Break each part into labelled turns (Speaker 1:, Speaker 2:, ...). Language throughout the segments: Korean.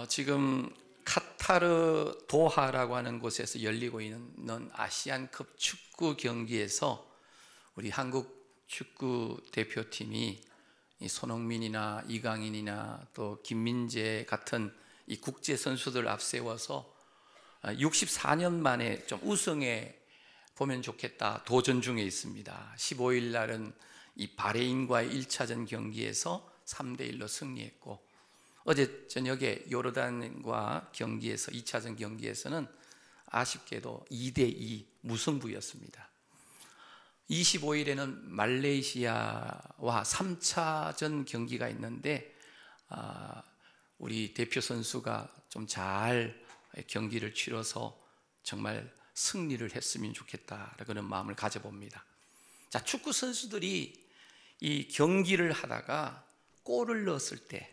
Speaker 1: 지금 카타르 도하라고 하는 곳에서 열리고 있는 아시안컵 축구 경기에서 우리 한국 축구 대표팀이 손흥민이나 이강인이나 또 김민재 같은 이 국제 선수들 앞세워서 64년 만에 좀 우승해 보면 좋겠다 도전 중에 있습니다. 15일 날은 이 바레인과의 1차전 경기에서 3대1로 승리했고, 어제 저녁에 요르단과 경기에서 2차전 경기에서는 아쉽게도 2대2 무승부였습니다. 25일에는 말레이시아와 3차전 경기가 있는데 우리 대표 선수가 좀 잘 경기를 치러서 정말 승리를 했으면 좋겠다라는 마음을 가져봅니다. 자, 축구 선수들이 이 경기를 하다가 골을 넣었을 때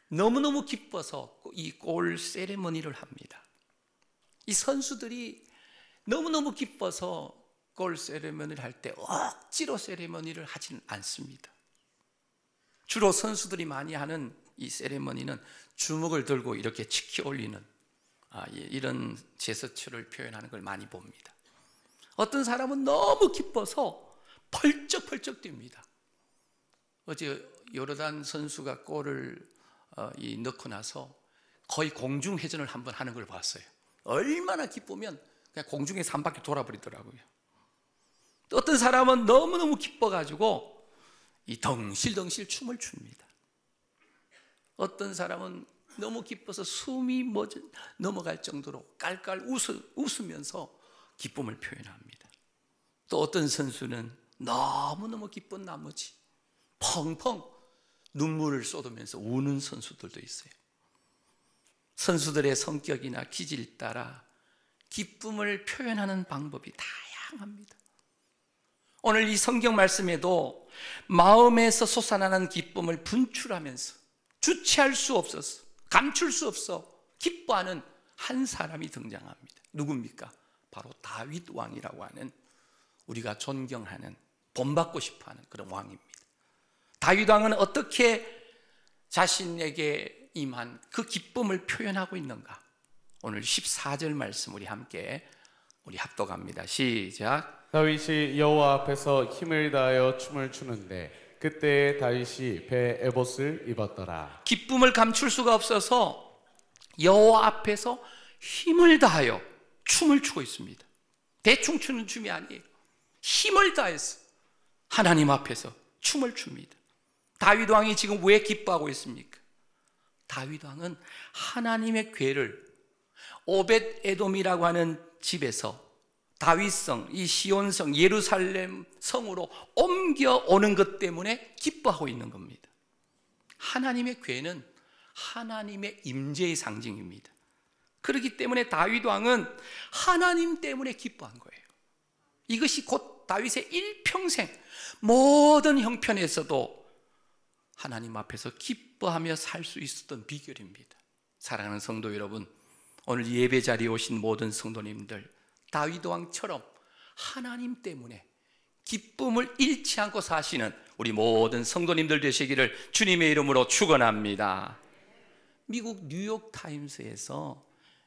Speaker 1: 너무너무 기뻐서 이 골 세레머니를 합니다. 이 선수들이 너무너무 기뻐서 골 세레머니를 할 때 억지로 세레머니를 하지는 않습니다. 주로 선수들이 많이 하는 이 세레머니는 주먹을 들고 이렇게 치켜 올리는 이런 제스처를 표현하는 걸 많이 봅니다. 어떤 사람은 너무 기뻐서 펄쩍펄쩍 뜁니다. 어제 요르단 선수가 골을 넣고 나서 거의 공중회전을 한번 하는 걸 봤어요. 얼마나 기쁘면 그냥 공중에서 한 바퀴 돌아버리더라고요. 또 어떤 사람은 너무너무 기뻐가지고 이 덩실덩실 춤을 춥니다. 어떤 사람은 너무 기뻐서 숨이 넘어갈 정도로 깔깔 웃으면서 기쁨을 표현합니다. 또 어떤 선수는 너무너무 기쁜 나머지 펑펑 눈물을 쏟으면서 우는 선수들도 있어요. 선수들의 성격이나 기질 따라 기쁨을 표현하는 방법이 다양합니다. 오늘 이 성경 말씀에도 마음에서 솟아나는 기쁨을 분출하면서 주체할 수 없어서 감출 수 없어 기뻐하는 한 사람이 등장합니다. 누굽니까? 바로 다윗 왕이라고 하는, 우리가 존경하는, 본받고 싶어하는 그런 왕입니다. 다윗 왕은 어떻게 자신에게 임한 그 기쁨을 표현하고 있는가? 오늘 14절 말씀 우리 함께 합독합니다. 시작.
Speaker 2: 다윗이 여호와 앞에서 힘을 다하여 춤을 추는데 그때 다윗이 배 에봇을 입었더라.
Speaker 1: 기쁨을 감출 수가 없어서 여호와 앞에서 힘을 다하여 춤을 추고 있습니다. 대충 추는 춤이 아니에요. 힘을 다해서 하나님 앞에서 춤을 춥니다. 다윗 왕이 지금 왜 기뻐하고 있습니까? 다윗 왕은 하나님의 궤를 오벳 에돔이라고 하는 집에서 다윗성, 이 시온성, 예루살렘 성으로 옮겨오는 것 때문에 기뻐하고 있는 겁니다. 하나님의 궤는 하나님의 임재의 상징입니다. 그렇기 때문에 다윗 왕은 하나님 때문에 기뻐한 거예요. 이것이 곧 다윗의 일평생 모든 형편에서도 하나님 앞에서 기뻐하며 살 수 있었던 비결입니다. 사랑하는 성도 여러분, 오늘 예배 자리에 오신 모든 성도님들, 다윗 왕처럼 하나님 때문에 기쁨을 잃지 않고 사시는 우리 모든 성도님들 되시기를 주님의 이름으로 축원합니다. 미국 뉴욕타임스에서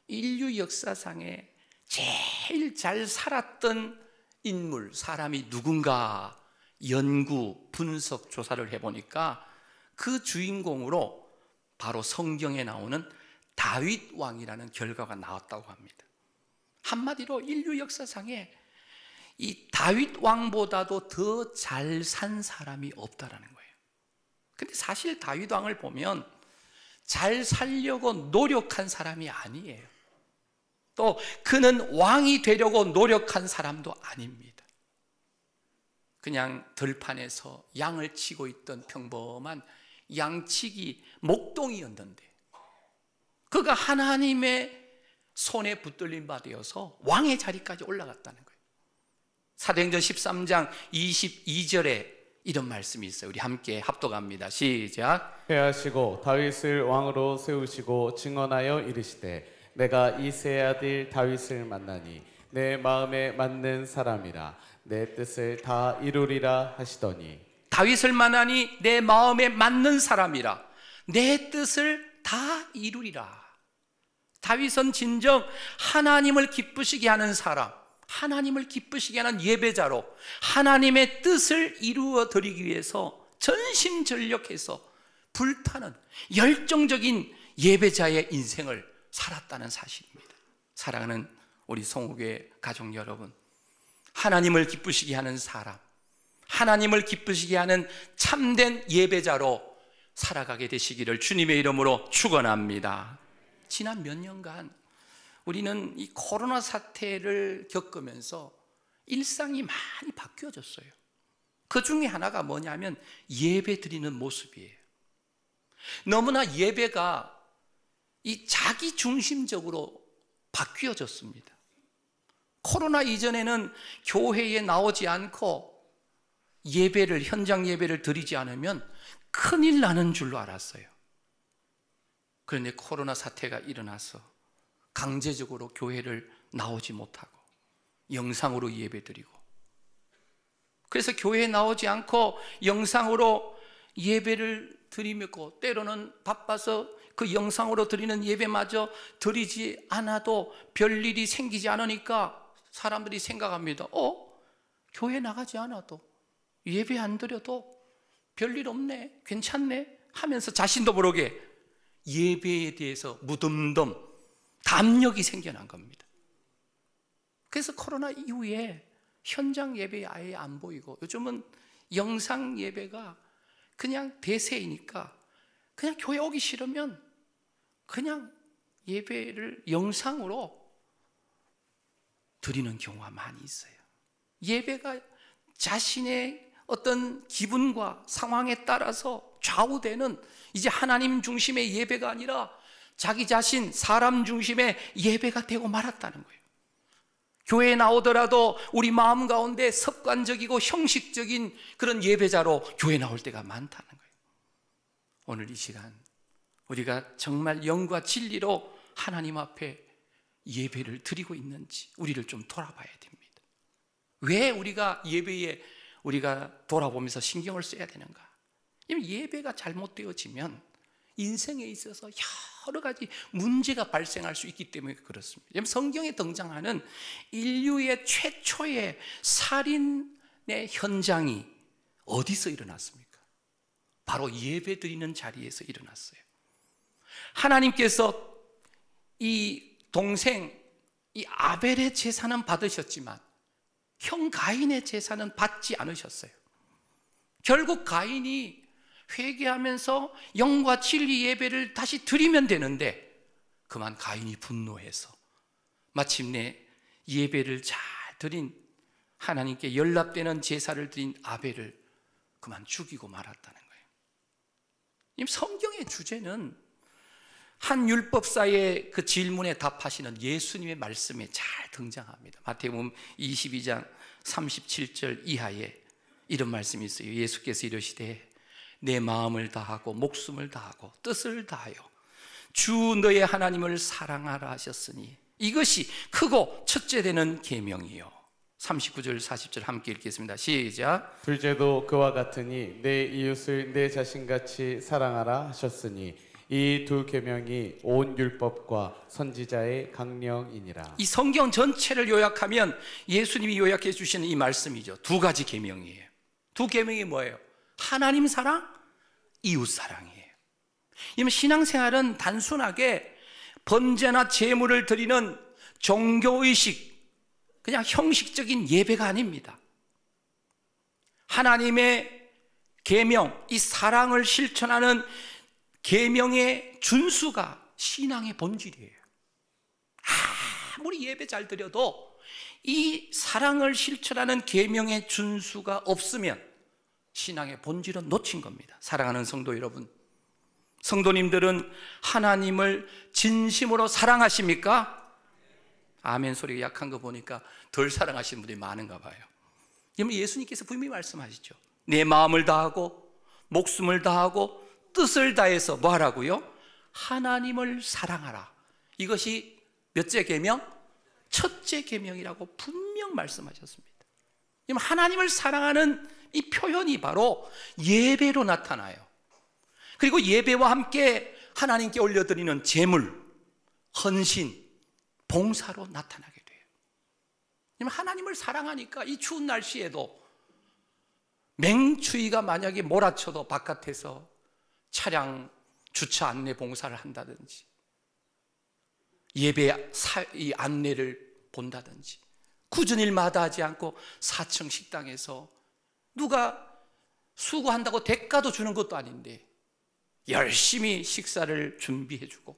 Speaker 1: 인류 역사상에 제일 잘 살았던 인물, 사람이 누군가 연구, 분석, 조사를 해보니까 그 주인공으로 바로 성경에 나오는 다윗 왕이라는 결과가 나왔다고 합니다. 한마디로 인류 역사상에 이 다윗 왕보다도 더 잘 산 사람이 없다라는 거예요. 근데 사실 다윗 왕을 보면 잘 살려고 노력한 사람이 아니에요. 또 그는 왕이 되려고 노력한 사람도 아닙니다. 그냥 들판에서 양을 치고 있던 평범한 양치기 목동이었는데 그가 하나님의 손에 붙들린 바 되어서 왕의 자리까지 올라갔다는 거예요. 사도행전 13장 22절에 이런 말씀이 있어요. 우리 함께 합독합니다. 시작.
Speaker 2: 회하시고 다윗을 왕으로 세우시고 증언하여 이르시되 내가 이새의 아들 다윗을 만나니 내 마음에 맞는 사람이라 내 뜻을 다 이루리라 하시더니,
Speaker 1: 다윗을 만나니 내 마음에 맞는 사람이라 내 뜻을 다 다 이루리라. 다윗은 진정 하나님을 기쁘시게 하는 사람, 하나님을 기쁘시게 하는 예배자로 하나님의 뜻을 이루어 드리기 위해서 전심전력해서 불타는 열정적인 예배자의 인생을 살았다는 사실입니다. 사랑하는 우리 성우교회 가족 여러분, 하나님을 기쁘시게 하는 사람, 하나님을 기쁘시게 하는 참된 예배자로 살아가게 되시기를 주님의 이름으로 축원합니다. 지난 몇 년간 우리는 이 코로나 사태를 겪으면서 일상이 많이 바뀌어졌어요. 그 중에 하나가 뭐냐면 예배 드리는 모습이에요. 너무나 예배가 이 자기 중심적으로 바뀌어졌습니다. 코로나 이전에는 교회에 나오지 않고 예배를, 현장 예배를 드리지 않으면 큰일 나는 줄로 알았어요. 그런데 코로나 사태가 일어나서 강제적으로 교회를 나오지 못하고 영상으로 예배드리고, 그래서 교회에 나오지 않고 영상으로 예배를 드리고, 때로는 바빠서 그 영상으로 드리는 예배마저 드리지 않아도 별일이 생기지 않으니까 사람들이 생각합니다. 교회 나가지 않아도, 예배 안 드려도 별일 없네, 괜찮네 하면서 자신도 모르게 예배에 대해서 무덤덤 담력이 생겨난 겁니다. 그래서 코로나 이후에 현장 예배 아예 안 보이고, 요즘은 영상 예배가 그냥 대세이니까 그냥 교회 오기 싫으면 그냥 예배를 영상으로 드리는 경우가 많이 있어요. 예배가 자신의 어떤 기분과 상황에 따라서 좌우되는, 이제 하나님 중심의 예배가 아니라 자기 자신, 사람 중심의 예배가 되고 말았다는 거예요. 교회에 나오더라도 우리 마음 가운데 습관적이고 형식적인 그런 예배자로 교회 나올 때가 많다는 거예요. 오늘 이 시간 우리가 정말 영과 진리로 하나님 앞에 예배를 드리고 있는지 우리를 좀 돌아봐야 됩니다. 왜 우리가 예배에 우리가 돌아보면서 신경을 써야 되는가? 예배가 잘못되어지면 인생에 있어서 여러 가지 문제가 발생할 수 있기 때문에 그렇습니다. 성경에 등장하는 인류의 최초의 살인의 현장이 어디서 일어났습니까? 바로 예배 드리는 자리에서 일어났어요. 하나님께서 이 동생 이 아벨의 제사는 받으셨지만 형 가인의 제사는 받지 않으셨어요. 결국 가인이 회개하면서 영과 진리 예배를 다시 드리면 되는데, 그만 가인이 분노해서 마침내 예배를 잘 드린, 하나님께 연락되는 제사를 드린 아벨을 그만 죽이고 말았다는 거예요. 성경의 주제는 한 율법사의 그 질문에 답하시는 예수님의 말씀에 잘 등장합니다. 마태복음 22장 37절 이하에 이런 말씀이 있어요. 예수께서 이르시되 내 마음을 다하고 목숨을 다하고 뜻을 다하여 주 너의 하나님을 사랑하라 하셨으니 이것이 크고 첫째 되는 계명이요. 39절 40절 함께 읽겠습니다. 시작.
Speaker 2: 둘째도 그와 같으니 내 이웃을 내 자신같이 사랑하라 하셨으니 이 두 계명이 온 율법과 선지자의 강령이니라.
Speaker 1: 이 성경 전체를 요약하면 예수님이 요약해 주시는 이 말씀이죠. 두 가지 계명이에요. 두 계명이 뭐예요? 하나님 사랑, 이웃 사랑이에요. 신앙생활은 단순하게 번제나 제물을 드리는 종교의식, 그냥 형식적인 예배가 아닙니다. 하나님의 계명, 이 사랑을 실천하는 계명의 준수가 신앙의 본질이에요. 아무리 예배 잘 드려도 이 사랑을 실천하는 계명의 준수가 없으면 신앙의 본질은 놓친 겁니다. 사랑하는 성도 여러분, 성도님들은 하나님을 진심으로 사랑하십니까? 아멘 소리가 약한 거 보니까 덜 사랑하시는 분들이 많은가 봐요. 예수님께서 분명히 말씀하시죠. 내 마음을 다하고 목숨을 다하고 뜻을 다해서 뭐 하라고요? 하나님을 사랑하라. 이것이 몇째 계명? 첫째 계명이라고 분명 말씀하셨습니다. 하나님을 사랑하는 이 표현이 바로 예배로 나타나요. 그리고 예배와 함께 하나님께 올려드리는 제물, 헌신, 봉사로 나타나게 돼요. 하나님을 사랑하니까 이 추운 날씨에도 맹추위가 만약에 몰아쳐도 바깥에서 차량 주차 안내 봉사를 한다든지 예배 이 안내를 본다든지 굳은 일마다 하지 않고 4층 식당에서 누가 수고한다고 대가도 주는 것도 아닌데 열심히 식사를 준비해주고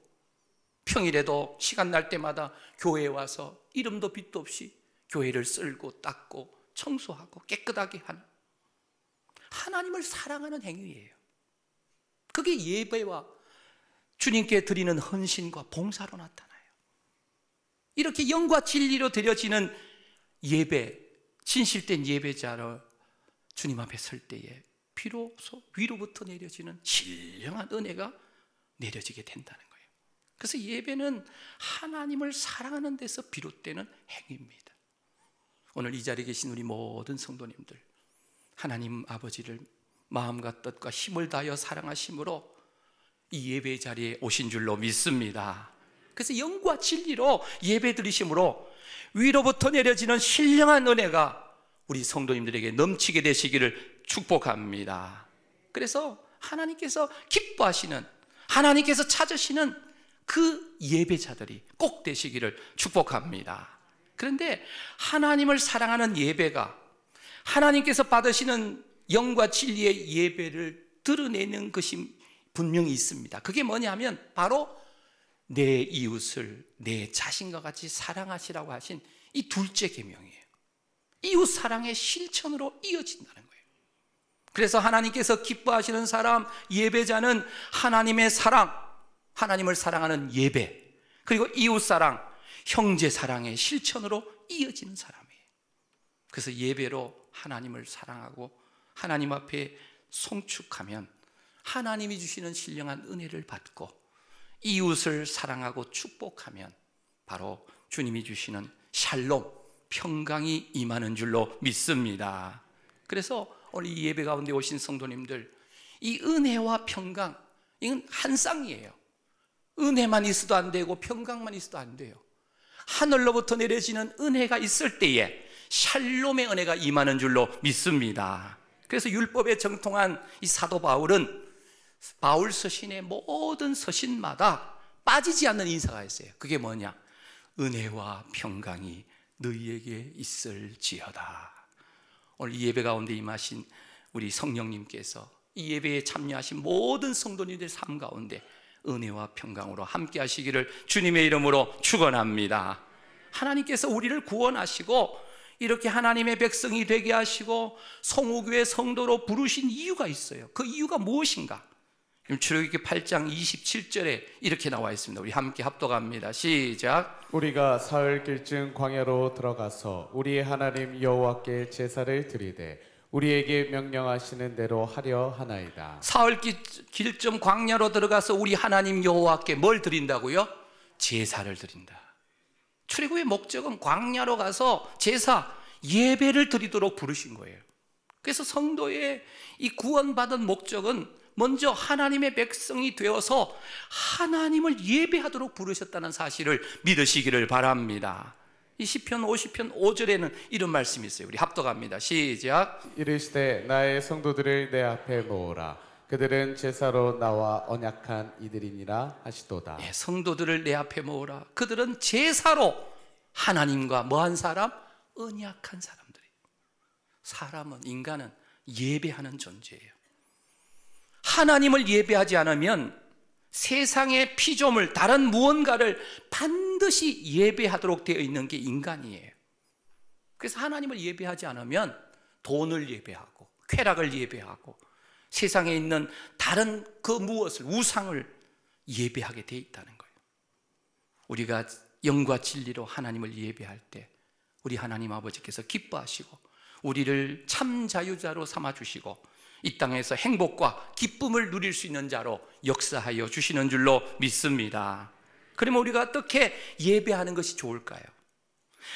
Speaker 1: 평일에도 시간 날 때마다 교회에 와서 이름도 빛도 없이 교회를 쓸고 닦고 청소하고 깨끗하게 하는 하나님을 사랑하는 행위예요. 그게 예배와 주님께 드리는 헌신과 봉사로 나타나요. 이렇게 영과 진리로 드려지는 예배, 진실된 예배자로 주님 앞에 설 때에 비로소 위로부터 내려지는 신령한 은혜가 내려지게 된다는 거예요. 그래서 예배는 하나님을 사랑하는 데서 비롯되는 행위입니다. 오늘 이 자리에 계신 우리 모든 성도님들, 하나님 아버지를 마음과 뜻과 힘을 다하여 사랑하심으로 이 예배 자리에 오신 줄로 믿습니다. 그래서 영과 진리로 예배 드리심으로 위로부터 내려지는 신령한 은혜가 우리 성도님들에게 넘치게 되시기를 축복합니다. 그래서 하나님께서 기뻐하시는, 하나님께서 찾으시는 그 예배자들이 꼭 되시기를 축복합니다. 그런데 하나님을 사랑하는 예배가 하나님께서 받으시는 영과 진리의 예배를 드러내는 것이 분명히 있습니다. 그게 뭐냐면 바로 내 이웃을 내 자신과 같이 사랑하시라고 하신 이 둘째 계명이에요. 이웃 사랑의 실천으로 이어진다는 거예요. 그래서 하나님께서 기뻐하시는 사람, 예배자는 하나님의 사랑, 하나님을 사랑하는 예배, 그리고 이웃 사랑, 형제 사랑의 실천으로 이어지는 사람이에요. 그래서 예배로 하나님을 사랑하고 하나님 앞에 송축하면 하나님이 주시는 신령한 은혜를 받고 이웃을 사랑하고 축복하면 바로 주님이 주시는 샬롬, 평강이 임하는 줄로 믿습니다. 그래서 오늘 이 예배 가운데 오신 성도님들, 이 은혜와 평강, 이건 한 쌍이에요. 은혜만 있어도 안 되고 평강만 있어도 안 돼요. 하늘로부터 내려지는 은혜가 있을 때에 샬롬의 은혜가 임하는 줄로 믿습니다. 그래서 율법에 정통한 이 사도 바울은 바울 서신의 모든 서신마다 빠지지 않는 인사가 있어요. 그게 뭐냐? 은혜와 평강이 너희에게 있을지어다. 오늘 이 예배 가운데 임하신 우리 성령님께서 이 예배에 참여하신 모든 성도님들의 삶 가운데 은혜와 평강으로 함께 하시기를 주님의 이름으로 축원합니다. 하나님께서 우리를 구원하시고 이렇게 하나님의 백성이 되게 하시고 성우교회 성도로 부르신 이유가 있어요. 그 이유가 무엇인가? 출애굽기 8장 27절에 이렇게 나와 있습니다. 우리 함께 합독합니다. 시작.
Speaker 2: 우리가 사흘길쯤 광야로 들어가서 우리의 하나님 여호와께 제사를 드리되 우리에게 명령하시는 대로 하려 하나이다.
Speaker 1: 사흘길쯤 광야로 들어가서 우리 하나님 여호와께 뭘 드린다고요? 제사를 드린다. 출애굽의 목적은 광야로 가서 제사, 예배를 드리도록 부르신 거예요. 그래서 성도의 이 구원받은 목적은 먼저 하나님의 백성이 되어서 하나님을 예배하도록 부르셨다는 사실을 믿으시기를 바랍니다. 이 시편 50편 5절에는 이런 말씀이 있어요. 우리 합독합니다. 시작.
Speaker 2: 이르시되 나의 성도들을 내 앞에 모으라. 그들은 제사로 나와 언약한 이들이니라 하시도다.
Speaker 1: 네, 성도들을 내 앞에 모으라. 그들은 제사로 하나님과 뭐한 사람? 언약한 사람들이에요. 사람은, 인간은 예배하는 존재예요. 하나님을 예배하지 않으면 세상의 피조물, 다른 무언가를 반드시 예배하도록 되어 있는 게 인간이에요. 그래서 하나님을 예배하지 않으면 돈을 예배하고 쾌락을 예배하고 세상에 있는 다른 그 무엇을, 우상을 예배하게 되어 있다는 거예요. 우리가 영과 진리로 하나님을 예배할 때 우리 하나님 아버지께서 기뻐하시고 우리를 참 자유자로 삼아주시고 이 땅에서 행복과 기쁨을 누릴 수 있는 자로 역사하여 주시는 줄로 믿습니다. 그러면 우리가 어떻게 예배하는 것이 좋을까요?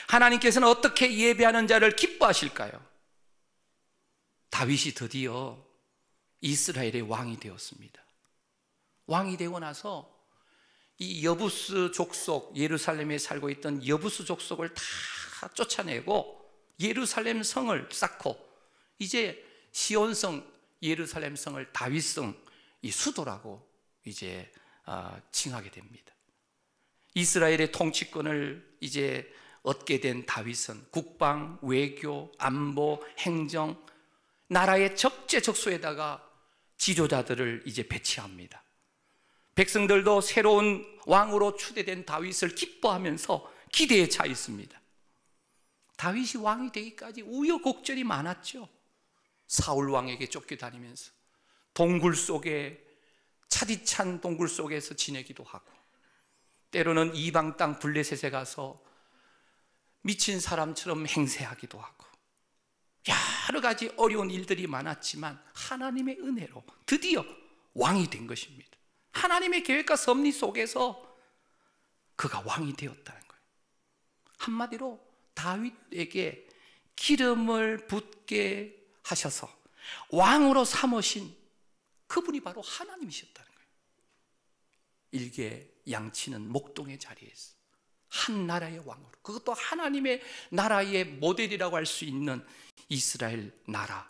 Speaker 1: 하나님께서는 어떻게 예배하는 자를 기뻐하실까요? 다윗이 드디어 이스라엘의 왕이 되었습니다. 왕이 되고 나서 이 여부스 족속, 예루살렘에 살고 있던 여부스 족속을 다 쫓아내고 예루살렘 성을 쌓고 이제 시온성, 예루살렘 성을 다윗성, 이 수도라고 이제 칭하게 됩니다. 이스라엘의 통치권을 이제 얻게 된 다윗은 국방, 외교, 안보, 행정, 나라의 적재적소에다가 지도자들을 이제 배치합니다. 백성들도 새로운 왕으로 추대된 다윗을 기뻐하면서 기대에 차 있습니다. 다윗이 왕이 되기까지 우여곡절이 많았죠. 사울 왕에게 쫓겨다니면서 동굴 속에, 차디찬 동굴 속에서 지내기도 하고, 때로는 이방 땅 블레셋에 가서 미친 사람처럼 행세하기도 하고, 여러 가지 어려운 일들이 많았지만 하나님의 은혜로 드디어 왕이 된 것입니다. 하나님의 계획과 섭리 속에서 그가 왕이 되었다는 거예요. 한마디로 다윗에게 기름을 붓게 하셔서 왕으로 삼으신 그분이 바로 하나님이셨다는 거예요. 일개 양치는 목동의 자리에서 한 나라의 왕으로, 그것도 하나님의 나라의 모델이라고 할 수 있는 이스라엘 나라,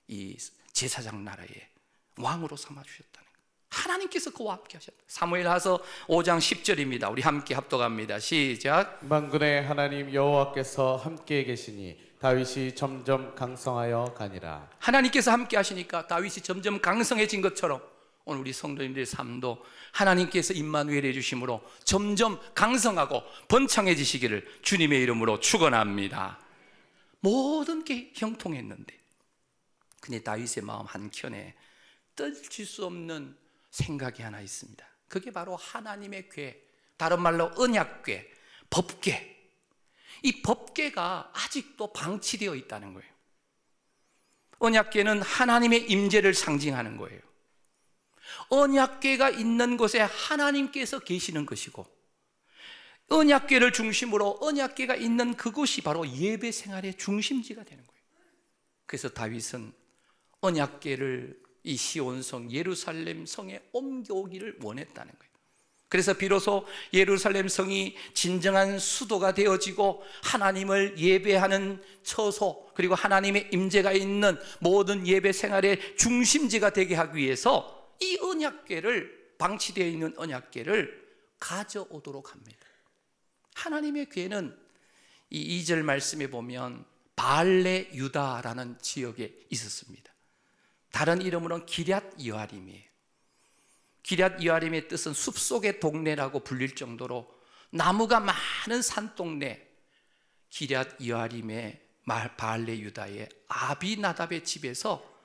Speaker 1: 이 제사장 나라의 왕으로 삼아주셨다는 거예요. 하나님께서 그와 함께 하셨다. 사무엘하서 5장 10절입니다. 우리 함께 합독합니다. 시작.
Speaker 2: 만군의 하나님 여호와께서 함께 계시니 다윗이 점점 강성하여 가니라.
Speaker 1: 하나님께서 함께 하시니까 다윗이 점점 강성해진 것처럼 오늘 우리 성도님들의 삶도 하나님께서 임마누엘 해주심으로 점점 강성하고 번창해지시기를 주님의 이름으로 축원합니다. 모든 게 형통했는데, 근데 다윗의 마음 한켠에 떨칠 수 없는 생각이 하나 있습니다. 그게 바로 하나님의 궤, 다른 말로 언약궤, 법궤. 이 법궤가 아직도 방치되어 있다는 거예요. 언약궤는 하나님의 임재를 상징하는 거예요. 언약궤가 있는 곳에 하나님께서 계시는 것이고, 언약궤를 중심으로 언약궤가 있는 그곳이 바로 예배 생활의 중심지가 되는 거예요. 그래서 다윗은 언약궤를 이 시온성 예루살렘 성에 옮겨오기를 원했다는 거예요. 그래서 비로소 예루살렘 성이 진정한 수도가 되어지고 하나님을 예배하는 처소, 그리고 하나님의 임재가 있는 모든 예배 생활의 중심지가 되게 하기 위해서 이 언약궤를, 방치되어 있는 언약궤를 가져오도록 합니다. 하나님의 궤는 이 2절 말씀에 보면 바알레 유다라는 지역에 있었습니다. 다른 이름으로는 기럇 여아림이에요. 기럇 여아림의 뜻은 숲속의 동네라고 불릴 정도로 나무가 많은 산동네, 기럇 여아림의 바알레 유다의 아비나답의 집에서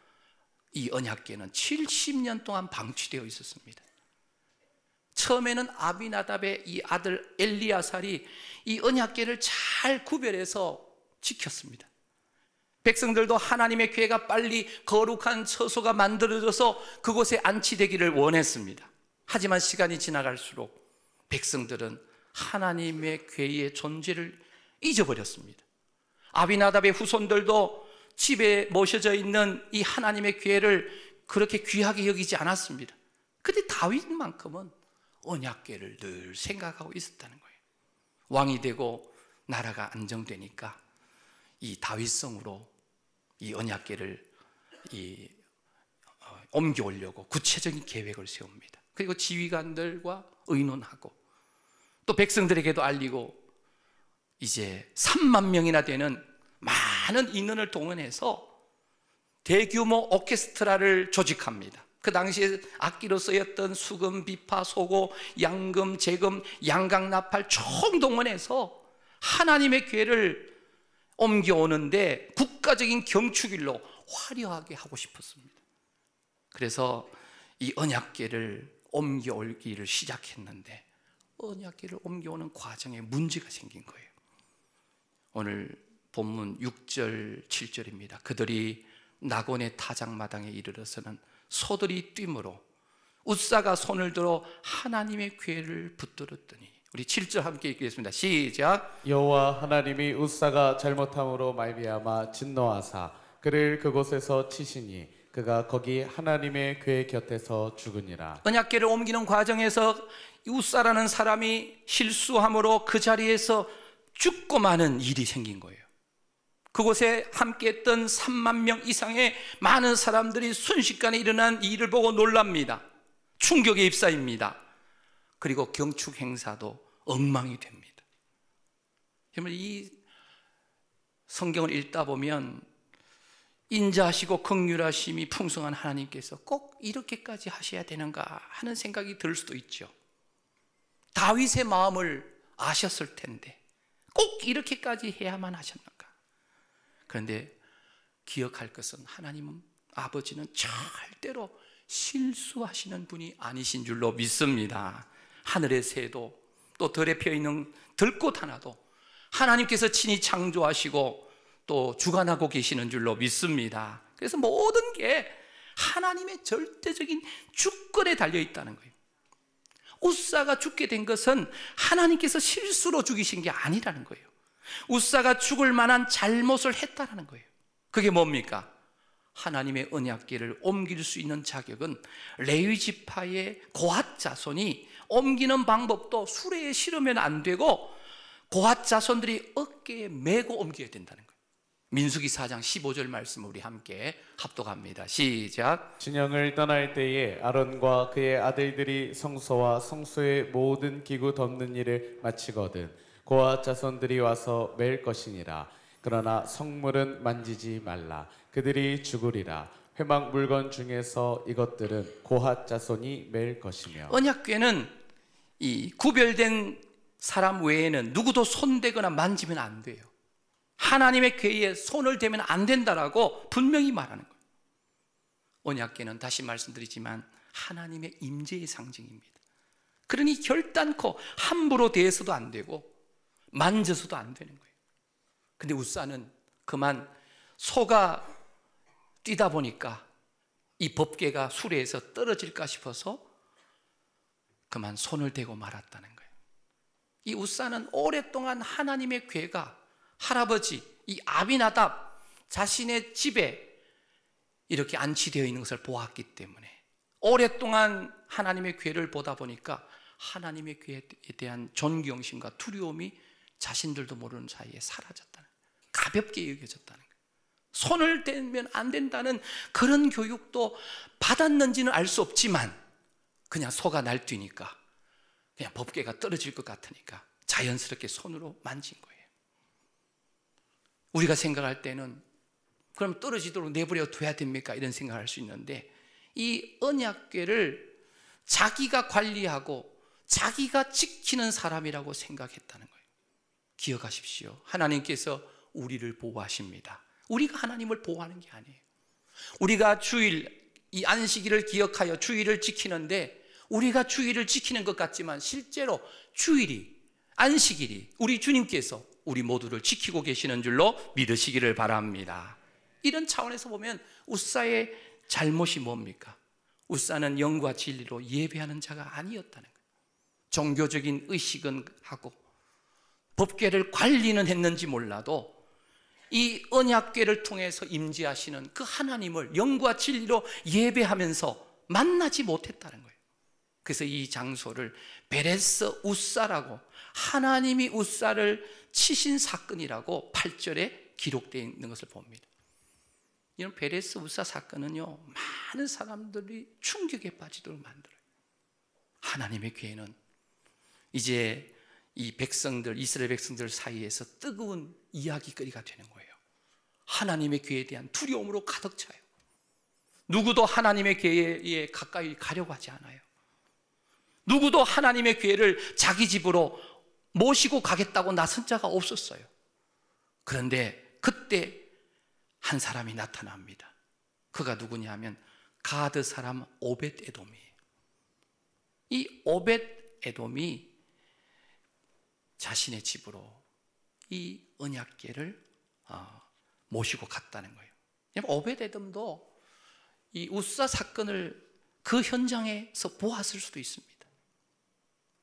Speaker 1: 이 언약궤는 70년 동안 방치되어 있었습니다. 처음에는 아비나답의 이 아들 엘리야살이 이 언약궤를 잘 구별해서 지켰습니다. 백성들도 하나님의 궤가 빨리 거룩한 처소가 만들어져서 그곳에 안치되기를 원했습니다. 하지만 시간이 지나갈수록 백성들은 하나님의 궤의 존재를 잊어버렸습니다. 아비나답의 후손들도 집에 모셔져 있는 이 하나님의 궤를 그렇게 귀하게 여기지 않았습니다. 그런데 다윗만큼은 언약궤를 늘 생각하고 있었다는 거예요. 왕이 되고 나라가 안정되니까 이 다윗성으로 이 언약궤를 옮겨오려고 구체적인 계획을 세웁니다. 그리고 지휘관들과 의논하고 또 백성들에게도 알리고 이제 3만 명이나 되는 많은 인원을 동원해서 대규모 오케스트라를 조직합니다. 그 당시에 악기로 쓰였던 수금, 비파, 소고, 양금, 재금, 양각, 나팔 총동원해서 하나님의 궤를 옮겨오는데 국가적인 경축일로 화려하게 하고 싶었습니다. 그래서 이 언약궤를 옮겨오기를 시작했는데 언약궤를 옮겨오는 과정에 문제가 생긴 거예요. 오늘 본문 6절, 7절입니다. 그들이 나곤의 타작마당에 이르러서는 소들이 뛰므로 웃사가 손을 들어 하나님의 궤를 붙들었더니, 우리 7절 함께 읽겠습니다. 시작.
Speaker 2: 여호와 하나님이 웃사가 잘못함으로 말미암아 진노하사 그를 그곳에서 치시니 그가 거기 하나님의 궤 곁에서 죽으니라.
Speaker 1: 언약궤를 옮기는 과정에서 우사라는 사람이 실수함으로 그 자리에서 죽고 마는 일이 생긴 거예요. 그곳에 함께했던 3만 명 이상의 많은 사람들이 순식간에 일어난 이 일을 보고 놀랍니다. 충격에 휩싸입니다. 그리고 경축 행사도 엉망이 됩니다. 여러분, 이 성경을 읽다 보면 인자하시고 긍휼하심이 풍성한 하나님께서 꼭 이렇게까지 하셔야 되는가 하는 생각이 들 수도 있죠. 다윗의 마음을 아셨을 텐데 꼭 이렇게까지 해야만 하셨는가? 그런데 기억할 것은 하나님은, 아버지는 절대로 실수하시는 분이 아니신 줄로 믿습니다. 하늘의 새도 또 들에 피어있는 들꽃 하나도 하나님께서 친히 창조하시고 또 주관하고 계시는 줄로 믿습니다. 그래서 모든 게 하나님의 절대적인 주권에 달려있다는 거예요. 우사가 죽게 된 것은 하나님께서 실수로 죽이신 게 아니라는 거예요. 우사가 죽을 만한 잘못을 했다는 거예요. 그게 뭡니까? 하나님의 언약궤를 옮길 수 있는 자격은 레위 지파의 고핫 자손이 옮기는 방법도 수레에 실으면 안 되고 고핫 자손들이 어깨에 메고 옮겨야 된다는 거예요. 민수기 4장 15절 말씀을 우리 함께 합독합니다. 시작.
Speaker 2: 진영을 떠날 때에 아론과 그의 아들들이 성소와 성소의 모든 기구 덮는 일을 마치거든 고핫 자손들이 와서 맬 것이니라. 그러나 성물은 만지지 말라. 그들이 죽으리라. 회막 물건 중에서 이것들은 고핫 자손이 맬 것이며.
Speaker 1: 언약궤는 이 구별된 사람 외에는 누구도 손대거나 만지면 안 돼요. 하나님의 궤에 손을 대면 안 된다라고 분명히 말하는 거예요. 언약궤는 다시 말씀드리지만 하나님의 임재의 상징입니다. 그러니 결단코 함부로 대해서도 안 되고 만져서도 안 되는 거예요. 근데 우사는 그만 소가 뛰다 보니까 이 법궤가 수레에서 떨어질까 싶어서 그만 손을 대고 말았다는 거예요. 이 우사는 오랫동안 하나님의 궤가 할아버지 이 아비나답 자신의 집에 이렇게 안치되어 있는 것을 보았기 때문에 오랫동안 하나님의 궤를 보다 보니까 하나님의 궤에 대한 존경심과 두려움이 자신들도 모르는 사이에 사라졌다는 거예요. 가볍게 여겨졌다는 거예요. 손을 대면 안 된다는 그런 교육도 받았는지는 알 수 없지만 그냥 소가 날뛰니까 그냥 법궤가 떨어질 것 같으니까 자연스럽게 손으로 만진 거예요. 우리가 생각할 때는 그럼 떨어지도록 내버려 둬야 됩니까? 이런 생각을 할 수 있는데 이 언약궤를 자기가 관리하고 자기가 지키는 사람이라고 생각했다는 거예요. 기억하십시오. 하나님께서 우리를 보호하십니다. 우리가 하나님을 보호하는 게 아니에요. 우리가 주일, 이 안식일을 기억하여 주일을 지키는데 우리가 주일을 지키는 것 같지만 실제로 주일이, 안식일이 우리 주님께서 우리 모두를 지키고 계시는 줄로 믿으시기를 바랍니다. 이런 차원에서 보면 우사의 잘못이 뭡니까? 우사는 영과 진리로 예배하는 자가 아니었다는 거예요. 종교적인 의식은 하고 법궤를 관리는 했는지 몰라도 이 언약궤를 통해서 임재하시는 그 하나님을 영과 진리로 예배하면서 만나지 못했다는 거예요. 그래서 이 장소를 베레스 우사라고, 하나님이 우사를 치신 사건이라고 8절에 기록되어 있는 것을 봅니다. 이런 베레스 우사 사건은요, 많은 사람들이 충격에 빠지도록 만들어요. 하나님의 궤는 이제 이 백성들, 이스라엘 백성들 사이에서 뜨거운 이야기거리가 되는 거예요. 하나님의 궤에 대한 두려움으로 가득 차요. 누구도 하나님의 궤에 가까이 가려고 하지 않아요. 누구도 하나님의 궤를 자기 집으로 모시고 가겠다고 나선 자가 없었어요. 그런데 그때 한 사람이 나타납니다. 그가 누구냐 하면 가드 사람 오벳 에돔이에요. 이 오벳 에돔이 자신의 집으로 이 언약궤를 모시고 갔다는 거예요. 오벳 에돔도 이 우사 사건을 그 현장에서 보았을 수도 있습니다.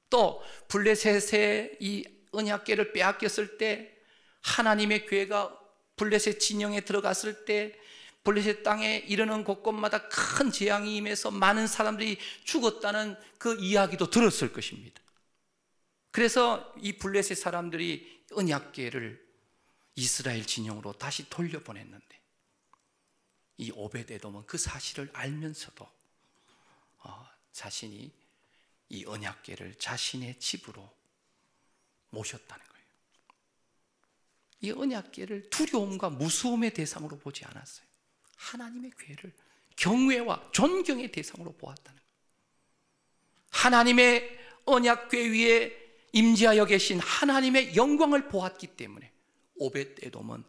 Speaker 1: 또 블레셋의 이 언약궤를 빼앗겼을 때 하나님의 궤가 블레셋 진영에 들어갔을 때 블레셋 땅에 이르는 곳곳마다 큰 재앙이 임해서 많은 사람들이 죽었다는 그 이야기도 들었을 것입니다. 그래서 이 블레셋 사람들이 언약궤를 이스라엘 진영으로 다시 돌려보냈는데, 이 오벳에돔은 그 사실을 알면서도 자신이 이 언약궤를 자신의 집으로 모셨다는 거예요. 이 언약궤를 두려움과 무서움의 대상으로 보지 않았어요. 하나님의 궤를 경외와 존경의 대상으로 보았다는 거예요. 하나님의 언약궤 위에 임재하여 계신 하나님의 영광을 보았기 때문에 오벳에돔은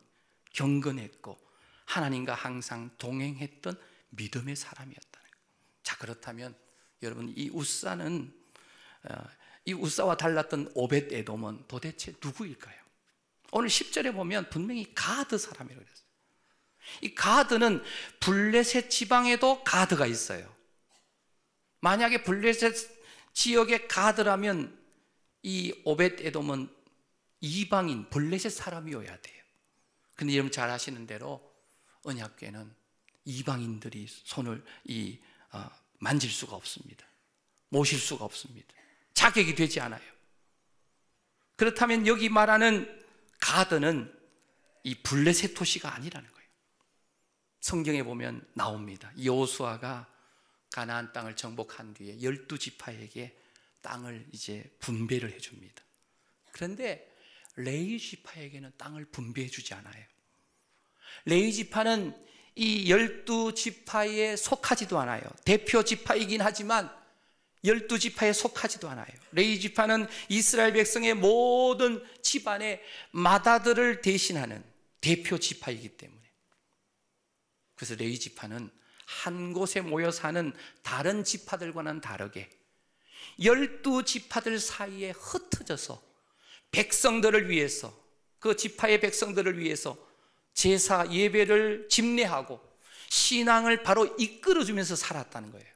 Speaker 1: 경건했고 하나님과 항상 동행했던 믿음의 사람이었다는 거예요. 자, 그렇다면 여러분, 이 우사와 달랐던 오벳에돔은 도대체 누구일까요? 오늘 10절에 보면 분명히 가드 사람이라고 그랬어요. 이 가드는 블레셋 지방에도 가드가 있어요. 만약에 블레셋 지역에 가드라면 이 오벳에돔은 이방인 블레셋 사람이어야 돼요. 근데 여러분 잘 아시는 대로 언약궤는 이방인들이 손을 만질 수가 없습니다. 모실 수가 없습니다. 자격이 되지 않아요. 그렇다면 여기 말하는 가드는 이 블레셋 도시가 아니라는 거예요. 성경에 보면 나옵니다. 여호수아가 가나안 땅을 정복한 뒤에 12지파에게 땅을 이제 분배를 해줍니다. 그런데 레위 지파에게는 땅을 분배해 주지 않아요. 레위 지파는 이 12지파에 속하지도 않아요. 대표 지파이긴 하지만 12지파에 속하지도 않아요. 레위 지파는 이스라엘 백성의 모든 집안의 맏아들을 대신하는 대표 지파이기 때문에, 그래서 레위 지파는 한 곳에 모여 사는 다른 지파들과는 다르게 12지파들 사이에 흩어져서 백성들을 위해서, 그 지파의 백성들을 위해서 제사 예배를 집례하고 신앙을 바로 이끌어주면서 살았다는 거예요.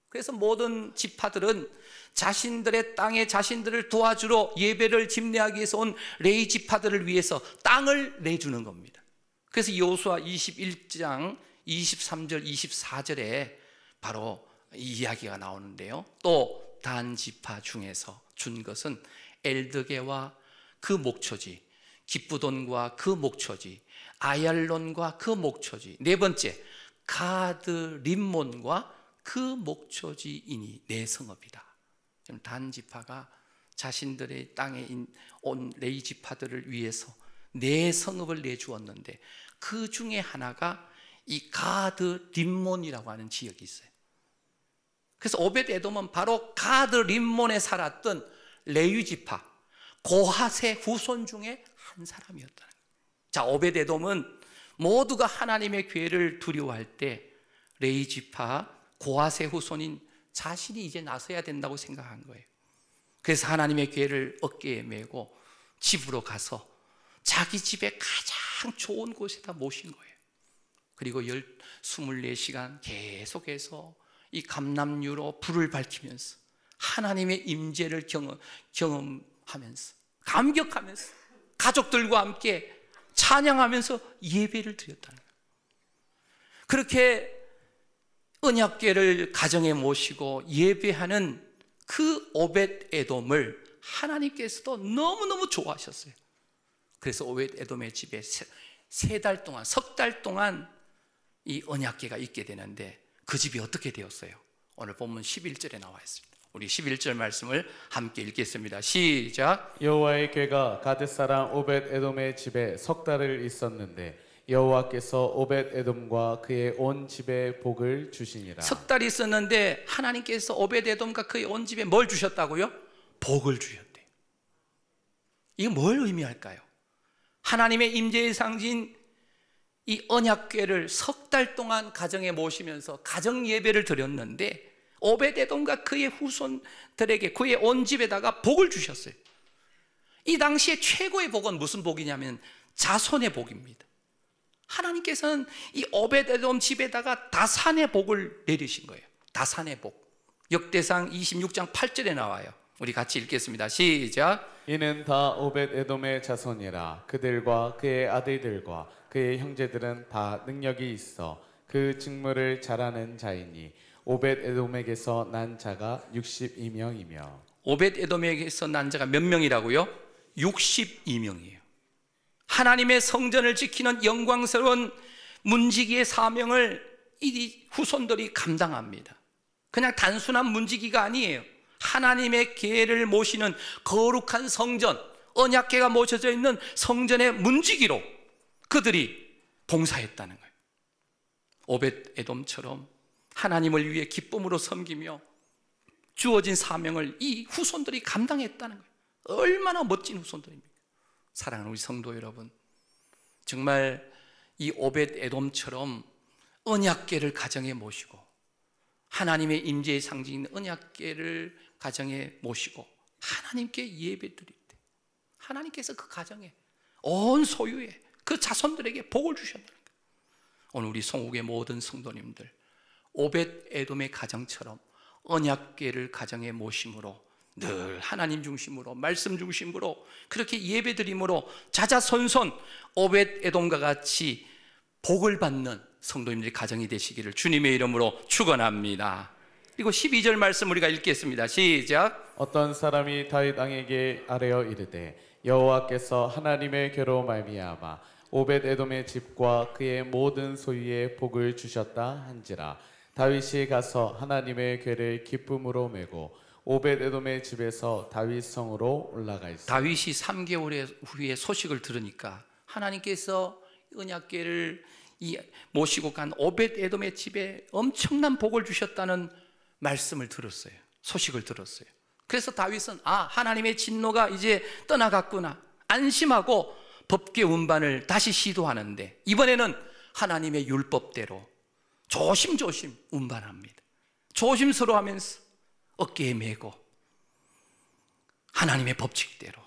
Speaker 1: 그래서 모든 지파들은 자신들의 땅에 자신들을 도와주러 예배를 집례하기 위해서 온 레위 지파들을 위해서 땅을 내주는 겁니다. 그래서 여호수아 21장 23절 24절에 바로 이 이야기가 나오는데요. 또 단 지파 중에서 준 것은 엘드게와 그 목초지, 기브돈과 그 목초지, 아얄론과 그 목초지, 네 번째 가드 림몬과 그 목초지이니 내 성읍이다. 단 지파가 자신들의 땅에 온 레위 지파들을 위해서 네 성읍을 내주었는데, 그 중에 하나가 이 가드 림몬이라고 하는 지역이 있어요. 그래서 오벳에돔은 바로 가드 림몬에 살았던 레위 지파 고핫의 후손 중에 한 사람이었다는 거예요. 자, 오벳에돔은 모두가 하나님의 궤를 두려워할 때 레위 지파 고핫의 후손인 자신이 이제 나서야 된다고 생각한 거예요. 그래서 하나님의 궤를 어깨에 메고 집으로 가서 자기 집에 가장 좋은 곳에다 모신 거예요. 그리고 24시간 계속해서 이 감람유로 불을 밝히면서 하나님의 임재를 경험하면서 감격하면서 가족들과 함께 찬양하면서 예배를 드렸다는 거예요. 그렇게 언약궤를 가정에 모시고 예배하는 그 오벳에돔을 하나님께서도 너무너무 좋아하셨어요. 그래서 오벳에돔의 집에 석 달 동안 이 언약궤가 있게 되는데, 그 집이 어떻게 되었어요? 오늘 본문 11절에 나와 있습니다. 우리 11절 말씀을 함께 읽겠습니다. 시작.
Speaker 2: 여호와의 궤가 가드 사람 오벳에돔의 집에 석 달을 있었는데 여호와께서 오벳에돔과 그의 온 집에 복을 주시니라.
Speaker 1: 석 달이 있었는데 하나님께서 오벳에돔과 그의 온 집에 뭘 주셨다고요? 복을 주셨대요. 이게 뭘 의미할까요? 하나님의 임재의 상징 이 언약궤를 석 달 동안 가정에 모시면서 가정 예배를 드렸는데, 오벳에돔과 그의 후손들에게 그의 온 집에다가 복을 주셨어요. 이 당시에 최고의 복은 무슨 복이냐면 자손의 복입니다. 하나님께서는 이 오벳에돔 집에다가 다산의 복을 내리신 거예요. 다산의 복. 역대상 26장 8절에 나와요. 우리 같이 읽겠습니다. 시작.
Speaker 2: 이는 다 오벳 에돔의 자손이라. 그들과 그의 아들들과 그의 형제들은 다 능력이 있어 그 직무를 잘하는 자이니 오벳 에돔에게서 난 자가 62명이며.
Speaker 1: 오벳 에돔에게서 난 자가 몇 명이라고요? 62명이에요. 하나님의 성전을 지키는 영광스러운 문지기의 사명을 이 후손들이 감당합니다. 그냥 단순한 문지기가 아니에요. 하나님의 계를 모시는 거룩한 성전, 언약궤가 모셔져 있는 성전의 문지기로 그들이 봉사했다는 거예요. 오벳 에돔처럼 하나님을 위해 기쁨으로 섬기며 주어진 사명을 이 후손들이 감당했다는 거예요. 얼마나 멋진 후손들입니까? 사랑하는 우리 성도 여러분, 정말 이 오벳 에돔처럼 언약궤를 가정에 모시고 하나님의 임재의 상징인 언약궤를 가정에 모시고 하나님께 예배드릴 때 하나님께서 그 가정에 온 소유에 그 자손들에게 복을 주셨다는 거예요. 오늘 우리 성국의 모든 성도님들, 오벳 에돔의 가정처럼 언약궤를 가정에 모심으로 늘 하나님 중심으로 말씀 중심으로 그렇게 예배드림으로 자자손손 오벳 에돔과 같이 복을 받는 성도님들의 가정이 되시기를 주님의 이름으로 축원합니다. 그리고 12절 말씀 우리가 읽겠습니다. 시작.
Speaker 2: 어떤 사람이 다윗 왕에게 아뢰어 이르되 여호와께서 하나님의 궤로 말미암아 오벳 에돔의 집과 그의 모든 소유에 복을 주셨다 한지라. 다윗이 가서 하나님의 궤를 기쁨으로 메고 오벳 에돔의 집에서 다윗 성으로 올라가있습니다.
Speaker 1: 다윗이 3개월 후에 소식을 들으니까 하나님께서 언약궤를 모시고 간 오벳 에돔의 집에 엄청난 복을 주셨다는 말씀을 들었어요. 소식을 들었어요. 그래서 다윗은 하나님의 진노가 이제 떠나갔구나 안심하고 법궤 운반을 다시 시도하는데 이번에는 하나님의 율법대로 조심조심 운반합니다. 조심스러워 하면서 어깨에 메고 하나님의 법칙대로.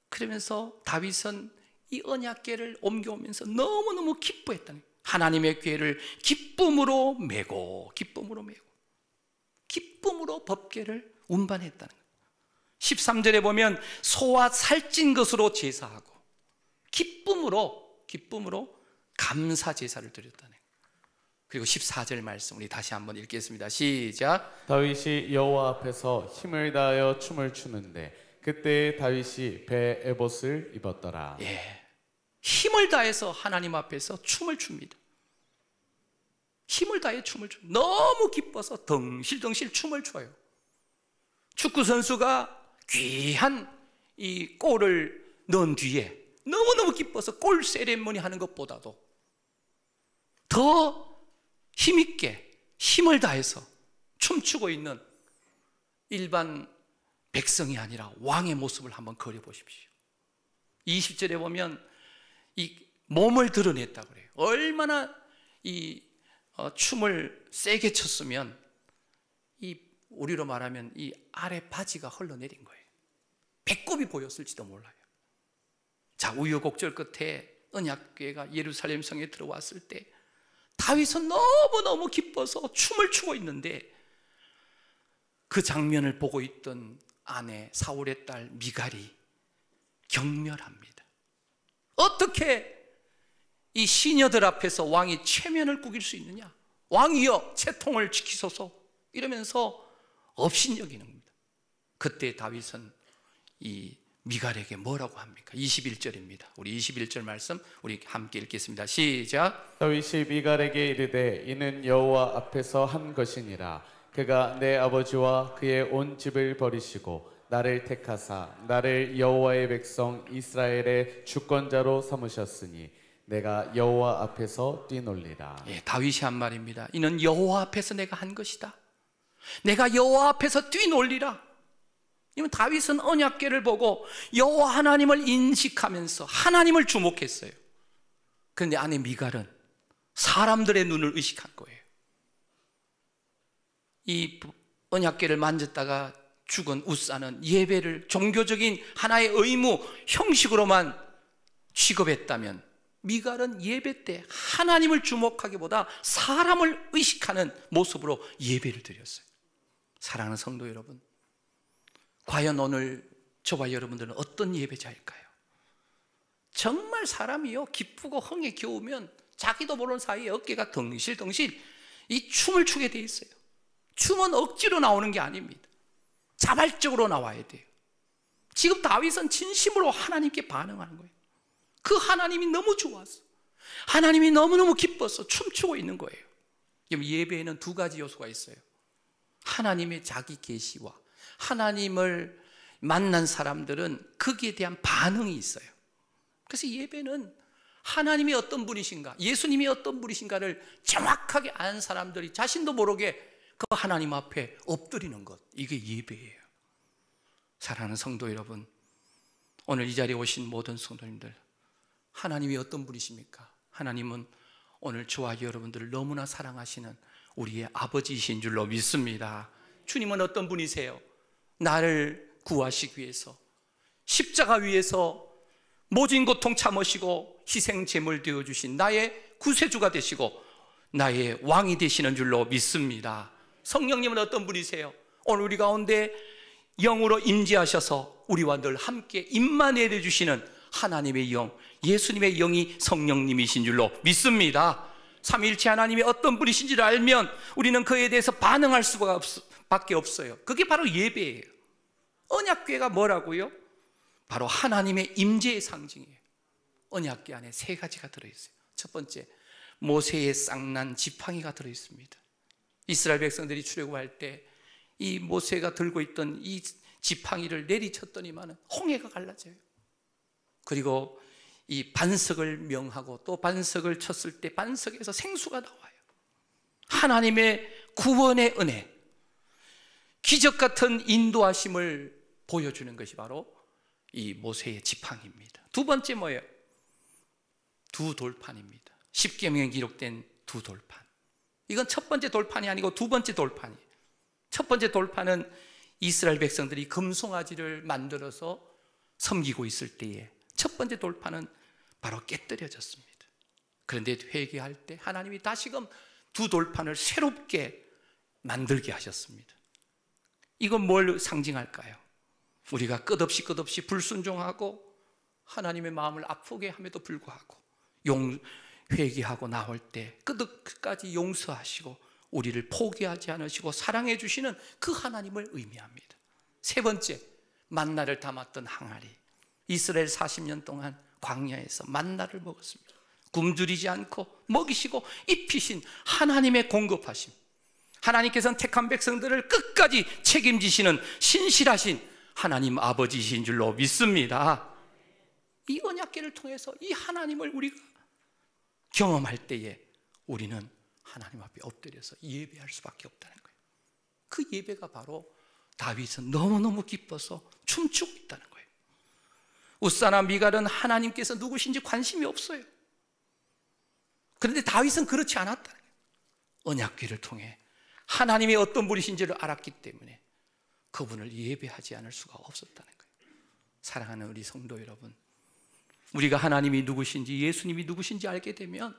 Speaker 1: 그러면서 다윗은 이 언약궤를 옮겨오면서 너무너무 기뻐했다는 거예요. 하나님의 궤를 기쁨으로 메고 기쁨으로 법궤를 운반했다는 거예요. 13절에 보면 소와 살찐 것으로 제사하고 기쁨으로 감사 제사를 드렸다는 거예요. 그리고 14절 말씀 우리 다시 한번 읽겠습니다. 시작.
Speaker 2: 다윗이 여호와 앞에서 힘을 다하여 춤을 추는데 그때 다윗이 배 에봇을 입었더라.
Speaker 1: 힘을 다해서 하나님 앞에서 춤을 춥니다. 힘을 다해 춤을 춰요. 너무 기뻐서 덩실덩실 춤을 춰요. 축구 선수가 귀한 이 골을 넣은 뒤에 너무너무 기뻐서 골 세레머니 하는 것보다도 더 힘있게 힘을 다해서 춤추고 있는 일반 백성이 아니라 왕의 모습을 한번 그려보십시오. 20절에 보면 이 몸을 드러냈다고 그래요. 얼마나 이 춤을 세게 췄으면 이 우리로 말하면 이 아래 바지가 흘러내린 거예요. 배꼽이 보였을지도 몰라요. 자, 우여곡절 끝에 언약궤가 예루살렘 성에 들어왔을 때 다윗은 너무너무 기뻐서 춤을 추고 있는데 그 장면을 보고 있던 아내 사울의 딸 미갈이 경멸합니다. 어떻게 이 시녀들 앞에서 왕이 체면을 꾸길 수 있느냐? 왕이여 채통을 지키소서 이러면서 업신여기는 겁니다. 그때 다윗은 이 미갈에게 뭐라고 합니까? 21절입니다. 우리 21절 말씀 우리 함께 읽겠습니다. 시작.
Speaker 2: 다윗이 미갈에게 이르되 이는 여호와 앞에서 한 것이니라. 그가 내 아버지와 그의 온 집을 버리시고 나를 택하사 나를 여호와의 백성 이스라엘의 주권자로 삼으셨으니 내가 여호와 앞에서 뛰놀리라.
Speaker 1: 다윗이 한 말입니다. 이는 여호와 앞에서 내가 한 것이다. 내가 여호와 앞에서 뛰놀리라. 이건 다윗은 언약궤를 보고 여호와 하나님을 인식하면서 하나님을 주목했어요. 그런데 아내 미갈은 사람들의 눈을 의식한 거예요. 이 언약궤를 만졌다가 죽은 웃사는 예배를 종교적인 하나의 의무, 형식으로만 취급했다면 미갈은 예배 때 하나님을 주목하기보다 사람을 의식하는 모습으로 예배를 드렸어요. 사랑하는 성도 여러분, 과연 오늘 저와 여러분들은 어떤 예배자일까요? 정말 사람이요 기쁘고 흥에 겨우면 자기도 모르는 사이에 어깨가 덩실덩실 이 춤을 추게 돼 있어요. 춤은 억지로 나오는 게 아닙니다. 자발적으로 나와야 돼요. 지금 다윗은 진심으로 하나님께 반응하는 거예요. 그 하나님이 너무 좋아서, 하나님이 너무너무 기뻐서 춤추고 있는 거예요. 예배에는 두 가지 요소가 있어요. 하나님의 자기 계시와 하나님을 만난 사람들은 거기에 대한 반응이 있어요. 그래서 예배는 하나님이 어떤 분이신가, 예수님이 어떤 분이신가를 정확하게 아는 사람들이 자신도 모르게 그 하나님 앞에 엎드리는 것, 이게 예배예요. 사랑하는 성도 여러분, 오늘 이 자리에 오신 모든 성도님들, 하나님이 어떤 분이십니까? 하나님은 오늘 저와 여러분들을 너무나 사랑하시는 우리의 아버지이신 줄로 믿습니다. 주님은 어떤 분이세요? 나를 구하시기 위해서 십자가 위에서 모진 고통 참으시고 희생 제물 되어주신 나의 구세주가 되시고 나의 왕이 되시는 줄로 믿습니다. 성령님은 어떤 분이세요? 오늘 우리 가운데 영으로 임재하셔서 우리와 늘 함께 임만해 주시는 하나님의 영, 예수님의 영이 성령님이신 줄로 믿습니다. 삼위일체 하나님이 어떤 분이신지를 알면 우리는 그에 대해서 반응할 수밖에 없어요. 그게 바로 예배예요. 언약궤가 뭐라고요? 바로 하나님의 임재의 상징이에요. 언약궤 안에 세 가지가 들어있어요. 첫 번째, 모세의 쌍난 지팡이가 들어있습니다. 이스라엘 백성들이 출애굽할 때 이 모세가 들고 있던 이 지팡이를 내리쳤더니만 홍해가 갈라져요. 그리고 이 반석을 명하고 또 반석을 쳤을 때 반석에서 생수가 나와요. 하나님의 구원의 은혜, 기적 같은 인도하심을 보여주는 것이 바로 이 모세의 지팡이입니다. 두 번째 뭐예요? 두 돌판입니다. 십계명에 기록된 두 돌판. 이건 첫 번째 돌판이 아니고 두 번째 돌판이에요. 첫 번째 돌판은 이스라엘 백성들이 금송아지를 만들어서 섬기고 있을 때에 첫 번째 돌판은 바로 깨뜨려졌습니다. 그런데 회개할 때 하나님이 다시금 두 돌판을 새롭게 만들게 하셨습니다. 이건 뭘 상징할까요? 우리가 끝없이 불순종하고 하나님의 마음을 아프게 함에도 불구하고 회개하고 나올 때 끝까지 용서하시고 우리를 포기하지 않으시고 사랑해 주시는 그 하나님을 의미합니다. 세 번째, 만나를 담았던 항아리. 이스라엘 40년 동안 광야에서 만나를 먹었습니다. 굶주리지 않고 먹이시고 입히신 하나님의 공급하심. 하나님께서는 택한 백성들을 끝까지 책임지시는 신실하신 하나님 아버지이신 줄로 믿습니다. 이 언약궤를 통해서 이 하나님을 우리가 경험할 때에 우리는 하나님 앞에 엎드려서 예배할 수밖에 없다는 거예요. 그 예배가 바로 다윗은 너무너무 기뻐서 춤추고 있다는 거예요. 웃사나 미갈은 하나님께서 누구신지 관심이 없어요. 그런데 다윗은 그렇지 않았다는 거예요. 언약궤를 통해 하나님이 어떤 분이신지를 알았기 때문에 그분을 예배하지 않을 수가 없었다는 거예요. 사랑하는 우리 성도 여러분, 우리가 하나님이 누구신지 예수님이 누구신지 알게 되면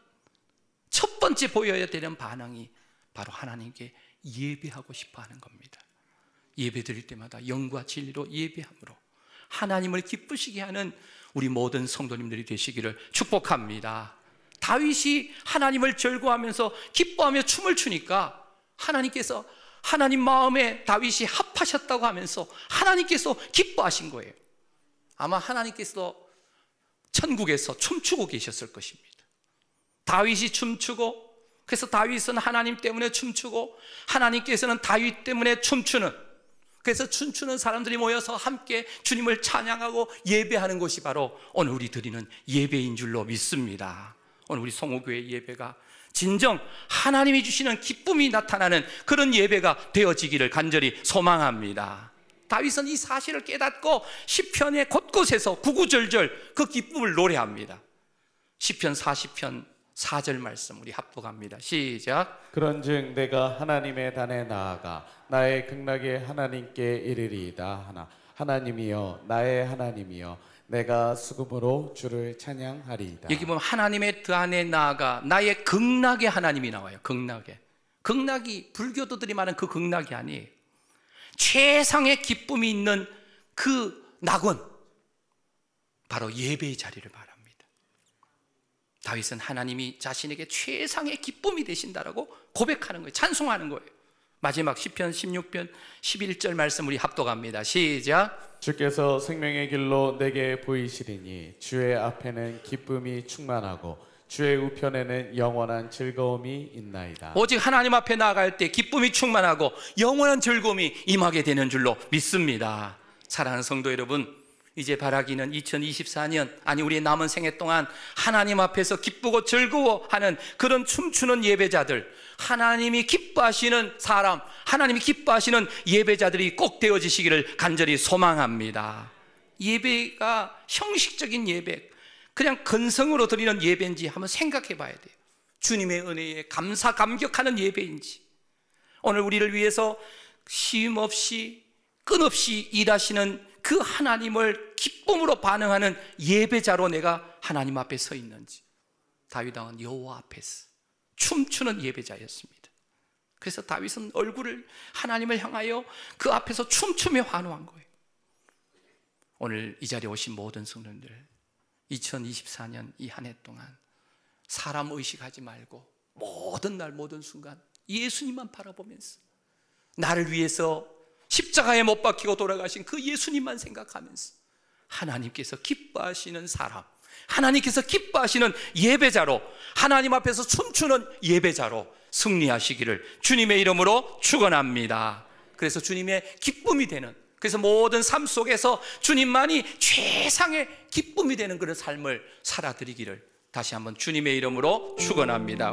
Speaker 1: 첫 번째 보여야 되는 반응이 바로 하나님께 예배하고 싶어 하는 겁니다. 예배 드릴 때마다 영과 진리로 예배함으로 하나님을 기쁘시게 하는 우리 모든 성도님들이 되시기를 축복합니다. 다윗이 하나님을 절구하면서 기뻐하며 춤을 추니까 하나님께서 하나님 마음에 다윗이 합하셨다고 하면서 하나님께서 기뻐하신 거예요. 아마 하나님께서 천국에서 춤추고 계셨을 것입니다. 다윗이 춤추고, 그래서 다윗은 하나님 때문에 춤추고 하나님께서는 다윗 때문에 춤추는, 그래서 춤추는 사람들이 모여서 함께 주님을 찬양하고 예배하는 것이 바로 오늘 우리 드리는 예배인 줄로 믿습니다. 오늘 우리 성호교회 예배가 진정 하나님이 주시는 기쁨이 나타나는 그런 예배가 되어지기를 간절히 소망합니다. 다윗은 이 사실을 깨닫고 시편의 곳곳에서 구구절절 그 기쁨을 노래합니다. 시편 40편 4절 말씀 우리 합독합니다. 시작.
Speaker 2: 그런즉 내가 하나님의 단에 나아가 나의 극락의 하나님께 이르리이다 하나 하나님이여 나의 하나님이여 내가 수금으로 주를 찬양하리이다.
Speaker 1: 여기 보면 하나님의 단에 나아가 나의 극락의 하나님이 나와요. 극락이 불교도들이 말하는 그 극락이 아니에요. 최상의 기쁨이 있는 그 낙원, 바로 예배의 자리를 말합니다. 다윗은 하나님이 자신에게 최상의 기쁨이 되신다라고 고백하는 거예요. 찬송하는 거예요. 마지막 시편 16편 11절 말씀 우리 합독합니다. 시작.
Speaker 2: 주께서 생명의 길로 내게 보이시리니 주의 앞에는 기쁨이 충만하고 주의 우편에는 영원한 즐거움이 있나이다.
Speaker 1: 오직 하나님 앞에 나아갈 때 기쁨이 충만하고 영원한 즐거움이 임하게 되는 줄로 믿습니다. 사랑하는 성도 여러분, 이제 바라기는 2024년, 아니 우리의 남은 생애 동안 하나님 앞에서 기쁘고 즐거워하는 그런 춤추는 예배자들, 하나님이 기뻐하시는 사람, 하나님이 기뻐하시는 예배자들이 꼭 되어지시기를 간절히 소망합니다. 예배가 형식적인 예배, 그냥 건성으로 드리는 예배인지 한번 생각해 봐야 돼요. 주님의 은혜에 감사 감격하는 예배인지, 오늘 우리를 위해서 쉼 없이 끊없이 일하시는 그 하나님을 기쁨으로 반응하는 예배자로 내가 하나님 앞에 서 있는지. 다윗 왕은 여호와 앞에서 춤추는 예배자였습니다. 그래서 다윗은 얼굴을 하나님을 향하여 그 앞에서 춤추며 환호한 거예요. 오늘 이 자리에 오신 모든 성도님들, 2024년 이 한 해 동안 사람 의식하지 말고 모든 날 모든 순간 예수님만 바라보면서, 나를 위해서 십자가에 못 박히고 돌아가신 그 예수님만 생각하면서 하나님께서 기뻐하시는 사람, 하나님께서 기뻐하시는 예배자로, 하나님 앞에서 춤추는 예배자로 승리하시기를 주님의 이름으로 축원합니다. 그래서 주님의 기쁨이 되는, 그래서 모든 삶 속에서 주님만이 최상의 기쁨이 되는 그런 삶을 살아드리기를 다시 한번 주님의 이름으로 축원합니다.